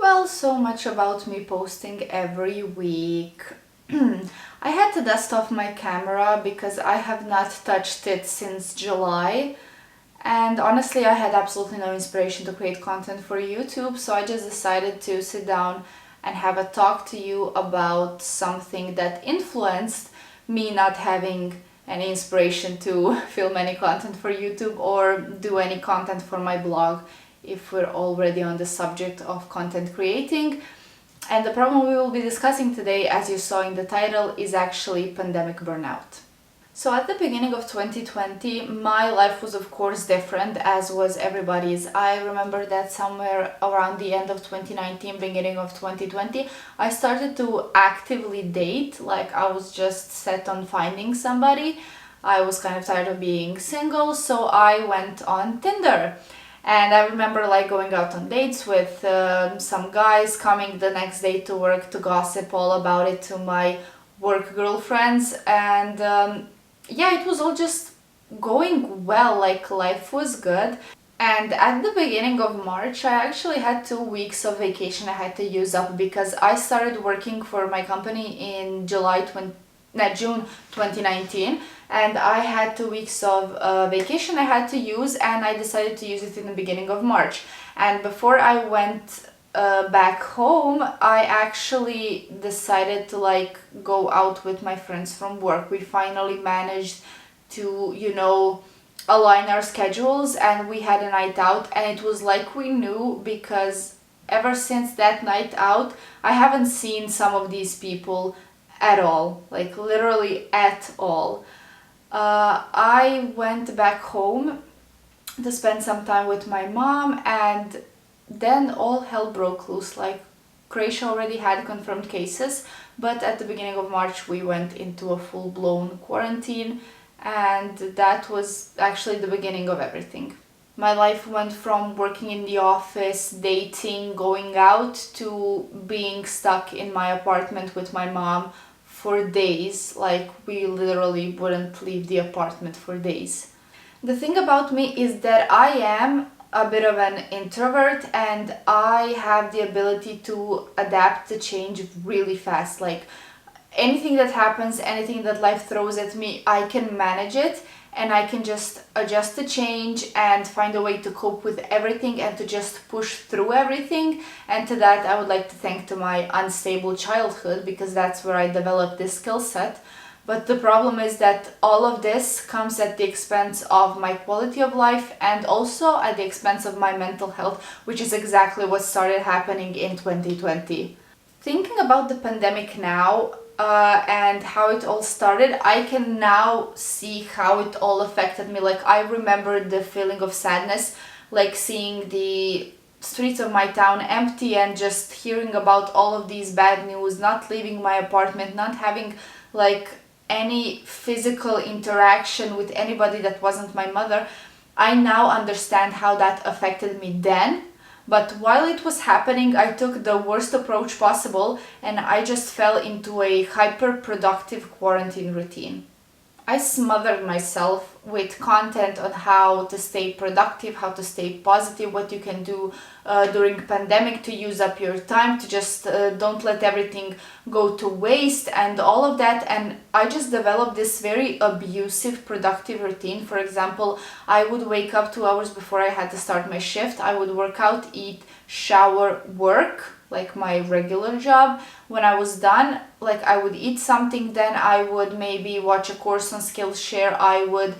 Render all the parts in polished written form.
Well, so much about me posting every week. I had to dust off my camera because I have not touched it since July. And honestly, I had absolutely no inspiration to create content for YouTube, so I just decided to sit down and have a talk to you about something that influenced me not having any inspiration to film any content for YouTube or do any content for my blog if we're already on the subject of content creating. And the problem we will be discussing today, as you saw in the title, is actually pandemic burnout. So at the beginning of 2020, my life was of course different, as was everybody's. I remember that somewhere around the end of 2019, beginning of 2020, I started to actively date. Like, I was just set on finding somebody. I was kind of tired of being single, so I went on Tinder. And I remember like going out on dates with some guys, coming the next day to work to gossip all about it to my work girlfriends, and yeah, it was all just going well, like life was good. And at the beginning of March, I actually had 2 weeks of vacation I had to use up because I started working for my company in June 2019, and I had 2 weeks of vacation I had to use, and I decided to use it in the beginning of March. And before I went back home, I actually decided to like go out with my friends from work. We finally managed to, align our schedules, and we had a night out, and it was like we knew, because ever since that night out, I haven't seen some of these people at all, like literally at all. I went back home to spend some time with my mom, and then all hell broke loose. Like, Croatia already had confirmed cases, but at the beginning of March we went into a full-blown quarantine, and that was actually the beginning of everything. My life went from working in the office, dating, going out, to being stuck in my apartment with my mom for days. Like, we literally wouldn't leave the apartment for days. The thing about me is that I am a bit of an introvert, and I have the ability to adapt to change really fast. Like, anything that happens, anything that life throws at me, I can manage it, and I can just adjust to change and find a way to cope with everything and to just push through everything. And to that I would like to thank to my unstable childhood, because that's where I developed this skill set. But the problem is that all of this comes at the expense of my quality of life, and also at the expense of my mental health, which is exactly what started happening in 2020. Thinking about the pandemic now, and how it all started, I can now see how it all affected me. Like, I remember the feeling of sadness, like seeing the streets of my town empty and just hearing about all of these bad news, not leaving my apartment, not having like any physical interaction with anybody that wasn't my mother. I now understand how that affected me then. But while it was happening, I took the worst approach possible, and I just fell into a hyper-productive quarantine routine. I smothered myself with content on how to stay productive, how to stay positive, what you can do during pandemic to use up your time, to just don't let everything go to waste and all of that. And I just developed this very abusive productive routine. For example, I would wake up 2 hours before I had to start my shift. I would work out, eat, shower, work, like my regular job. When I was done, like, I would eat something, then I would maybe watch a course on Skillshare. I would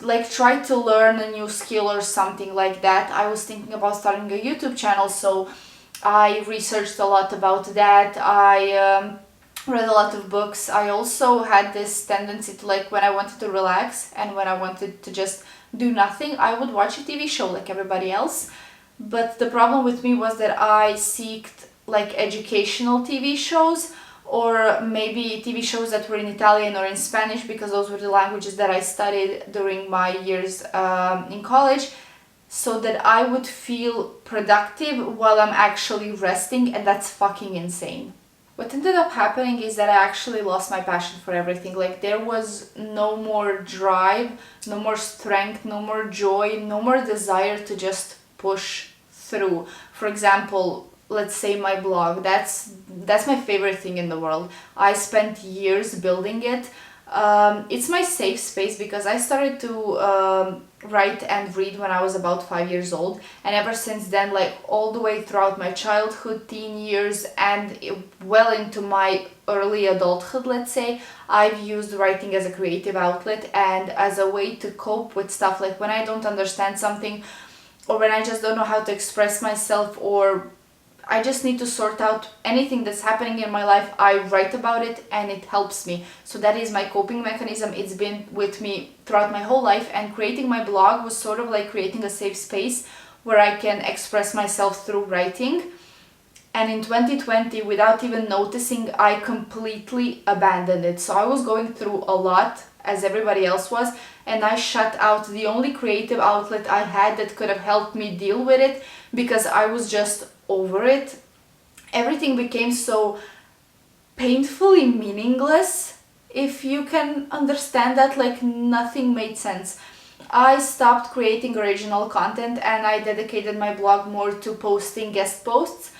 like try to learn a new skill or something like that. I was thinking about starting a YouTube channel, so I researched a lot about that. I read a lot of books. I also had this tendency to, like, when I wanted to relax and when I wanted to just do nothing, I would watch a TV show like everybody else. But the problem with me was that I sought like educational TV shows, or maybe TV shows that were in Italian or in Spanish, because those were the languages that I studied during my years in college, so that I would feel productive while I'm actually resting, and that's fucking insane. What ended up happening is that I actually lost my passion for everything. Like, there was no more drive, no more strength, no more joy, no more desire to just push through. For example, let's say, my blog. That's my favorite thing in the world. I spent years building it. It's my safe space because I started to write and read when I was about 5 years old, and ever since then, like all the way throughout my childhood, teen years, and well into my early adulthood, let's say, I've used writing as a creative outlet and as a way to cope with stuff, like when I don't understand something, or when I just don't know how to express myself, or I just need to sort out anything that's happening in my life. I write about it and it helps me. So that is my coping mechanism. It's been with me throughout my whole life, and creating my blog was sort of like creating a safe space where I can express myself through writing. And in 2020, without even noticing, I completely abandoned it. So I was going through a lot, as everybody else was, and I shut out the only creative outlet I had that could have helped me deal with it, because I was just over it. Everything became so painfully meaningless, if you can understand that. Like nothing made sense. I stopped creating original content and I dedicated my blog more to posting guest posts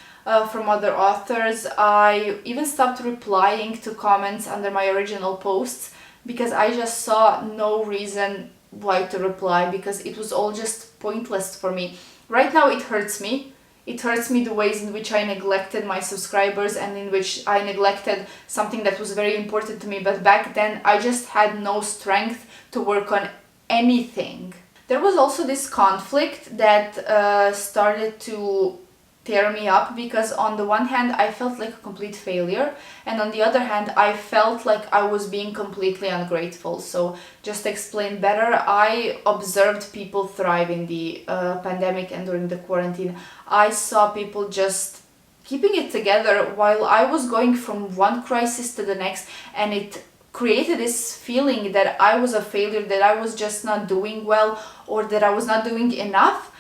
from other authors. I even stopped replying to comments under my original posts because I just saw no reason why to reply, because it was all just pointless for me. Right now it hurts me. It hurts me the ways in which I neglected my subscribers and in which I neglected something that was very important to me. But back then I just had no strength to work on anything. There was also this conflict that started to tear me up, because on the one hand I felt like a complete failure, and on the other hand I felt like I was being completely ungrateful. So just to explain better, I observed people thrive in the pandemic and during the quarantine. I saw people just keeping it together while I was going from one crisis to the next, and it created this feeling that I was a failure, that I was just not doing well, or that I was not doing enough.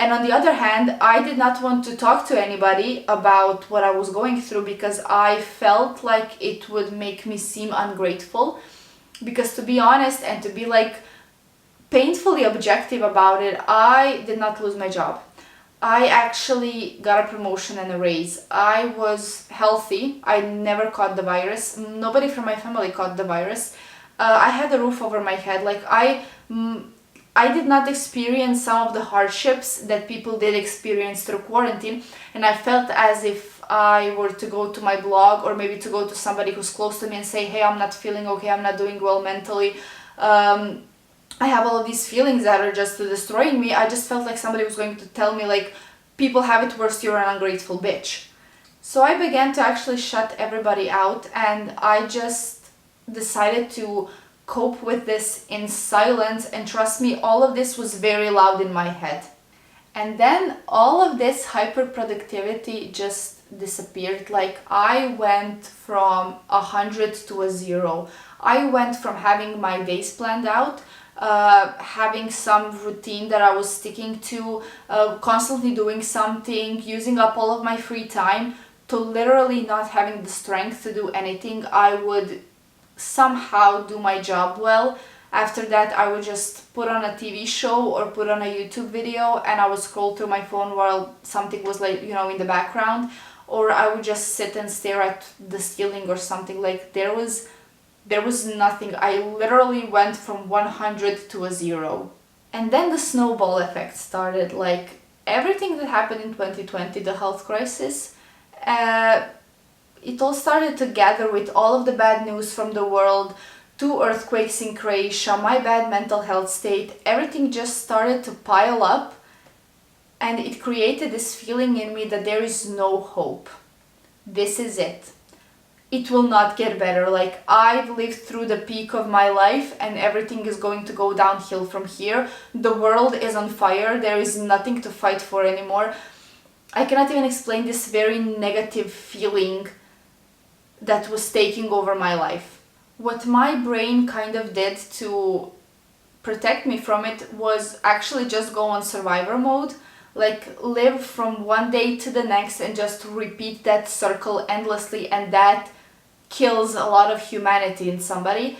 And on the other hand, I did not want to talk to anybody about what I was going through, because I felt like it would make me seem ungrateful. Because to be honest and to be like painfully objective about it, I did not lose my job. I actually got a promotion and a raise. I was healthy. I never caught the virus. Nobody from my family caught the virus. I had a roof over my head. Like I did not experience some of the hardships that people did experience through quarantine, and I felt as if I were to go to my blog, or maybe to go to somebody who's close to me and say, hey, I'm not feeling okay, I'm not doing well mentally, I have all of these feelings that are just destroying me. I just felt like somebody was going to tell me, like, people have it worse, you're an ungrateful bitch. So I began to actually shut everybody out, and I just decided to cope with this in silence. And trust me, all of this was very loud in my head. And then all of this hyper productivity just disappeared. Like I went from 100 to a 0. I went from having my days planned out, having some routine that I was sticking to, constantly doing something, using up all of my free time, to literally not having the strength to do anything. I would somehow do my job well. After that, I would just put on a TV show or put on a YouTube video, and I would scroll through my phone while something was, like, you know, in the background, or I would just sit and stare at the ceiling or something. Like there was nothing. I literally went from 100 to a 0. And then the snowball effect started. Like everything that happened in 2020, the health crisis, it all started to gather with all of the bad news from the world, 2 earthquakes in Croatia, my bad mental health state. Everything just started to pile up, and it created this feeling in me that there is no hope. This is it. It will not get better. Like I've lived through the peak of my life and everything is going to go downhill from here. The world is on fire. There is nothing to fight for anymore. I cannot even explain this very negative feeling that was taking over my life. What my brain kind of did to protect me from it was actually just go on survivor mode, like live from one day to the next and just repeat that circle endlessly, and that kills a lot of humanity in somebody.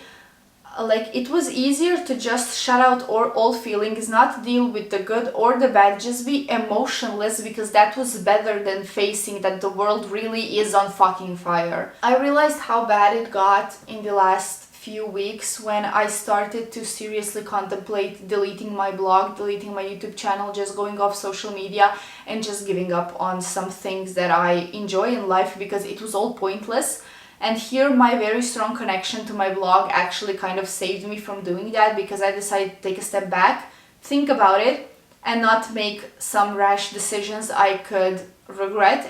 Like, it was easier to just shut out all feelings, not deal with the good or the bad, just be emotionless, because that was better than facing that the world really is on fucking fire. I realized how bad it got in the last few weeks when I started to seriously contemplate deleting my blog, deleting my YouTube channel, just going off social media and just giving up on some things that I enjoy in life, because it was all pointless. And here my very strong connection to my blog actually kind of saved me from doing that, because I decided to take a step back, think about it, and not make some rash decisions I could regret.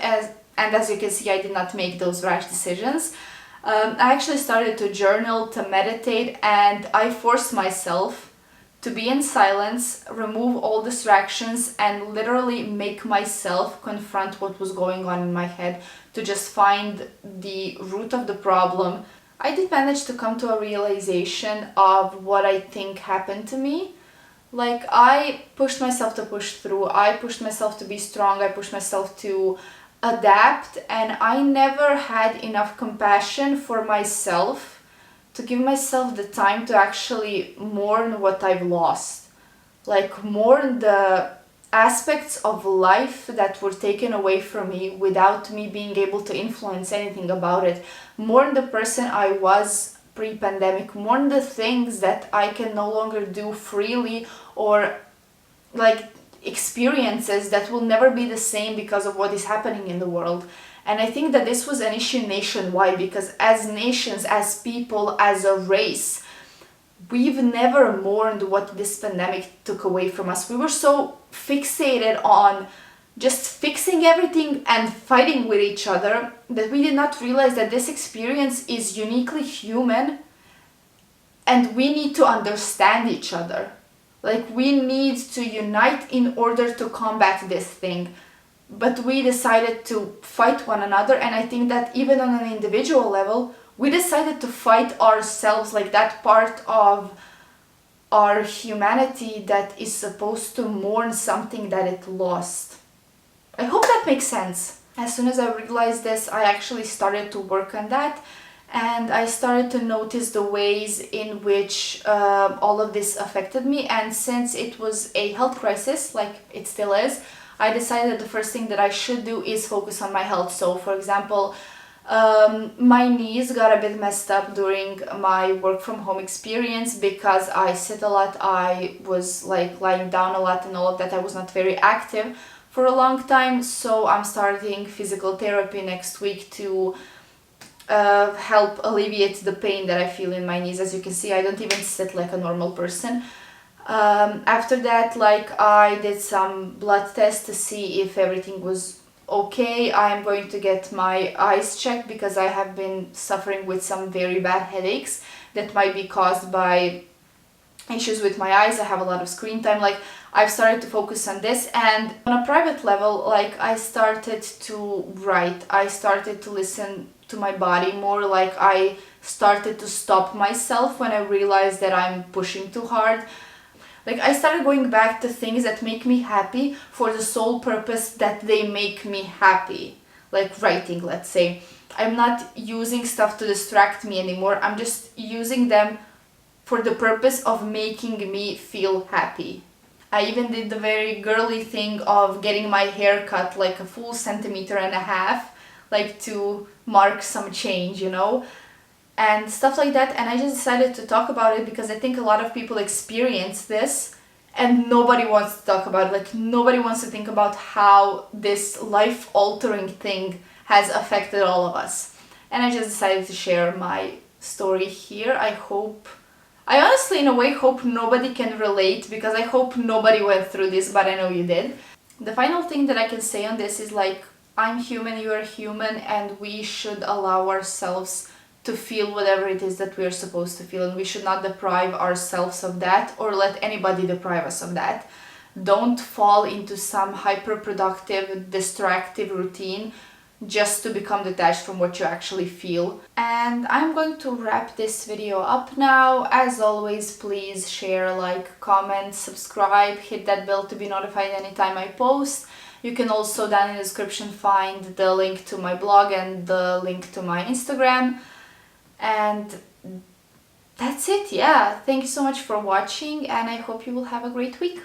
As you can see, I did not make those rash decisions. I actually started to journal, to meditate, and I forced myself to be in silence, remove all distractions, and literally make myself confront what was going on in my head, to just find the root of the problem. I did manage to come to a realization of what I think happened to me. Like, I pushed myself to push through, I pushed myself to be strong, I pushed myself to adapt, and I never had enough compassion for myself to give myself the time to actually mourn what I've lost. Like, mourn the aspects of life that were taken away from me without me being able to influence anything about it. Mourn the person I was pre-pandemic. Mourn the things that I can no longer do freely, or like experiences that will never be the same because of what is happening in the world. And I think that this was an issue nationwide, because as nations, as people, as a race, we've never mourned what this pandemic took away from us. We were so fixated on just fixing everything and fighting with each other that we did not realize that this experience is uniquely human, and we need to understand each other. Like, we need to unite in order to combat this thing. But we decided to fight one another, and I think that even on an individual level, we decided to fight ourselves, like that part of our humanity that is supposed to mourn something that it lost. I hope that makes sense. As soon as I realized this, I actually started to work on that, and I started to notice the ways in which all of this affected me. And since it was a health crisis, like it still is, I decided that the first thing that I should do is focus on my health. So, for example, my knees got a bit messed up during my work from home experience because I sit a lot, I was like lying down a lot and all of that. I was not very active for a long time, so I'm starting physical therapy next week to help alleviate the pain that I feel in my knees. As you can see, I don't even sit like a normal person. After that, like, I did some blood tests to see if everything was okay. I am going to get my eyes checked because I have been suffering with some very bad headaches that might be caused by issues with my eyes. I have a lot of screen time. Like, I've started to focus on this, and on a private level, like, I started to write. I started to listen to my body more. Like, I started to stop myself when I realized that I'm pushing too hard. Like, I started going back to things that make me happy for the sole purpose that they make me happy. Like writing, let's say. I'm not using stuff to distract me anymore. I'm just using them for the purpose of making me feel happy. I even did the very girly thing of getting my hair cut like a full 1.5 centimeters, like to mark some change, you know? And stuff like that. And I just decided to talk about it because I think a lot of people experience this and nobody wants to talk about it. Like, nobody wants to think about how this life-altering thing has affected all of us. And I just decided to share my story here. I honestly, in a way, hope nobody can relate, because I hope nobody went through this, but I know you did. The final thing that I can say on this is, like, I'm human, you are human, and we should allow ourselves to feel whatever it is that we are supposed to feel, and we should not deprive ourselves of that or let anybody deprive us of that. Don't fall into some hyper-productive, distractive routine just to become detached from what you actually feel. And I'm going to wrap this video up now. As always, please share, like, comment, subscribe, hit that bell to be notified anytime I post. You can also down in the description find the link to my blog and the link to my Instagram. And that's it. Yeah, thank you so much for watching, and I hope you will have a great week.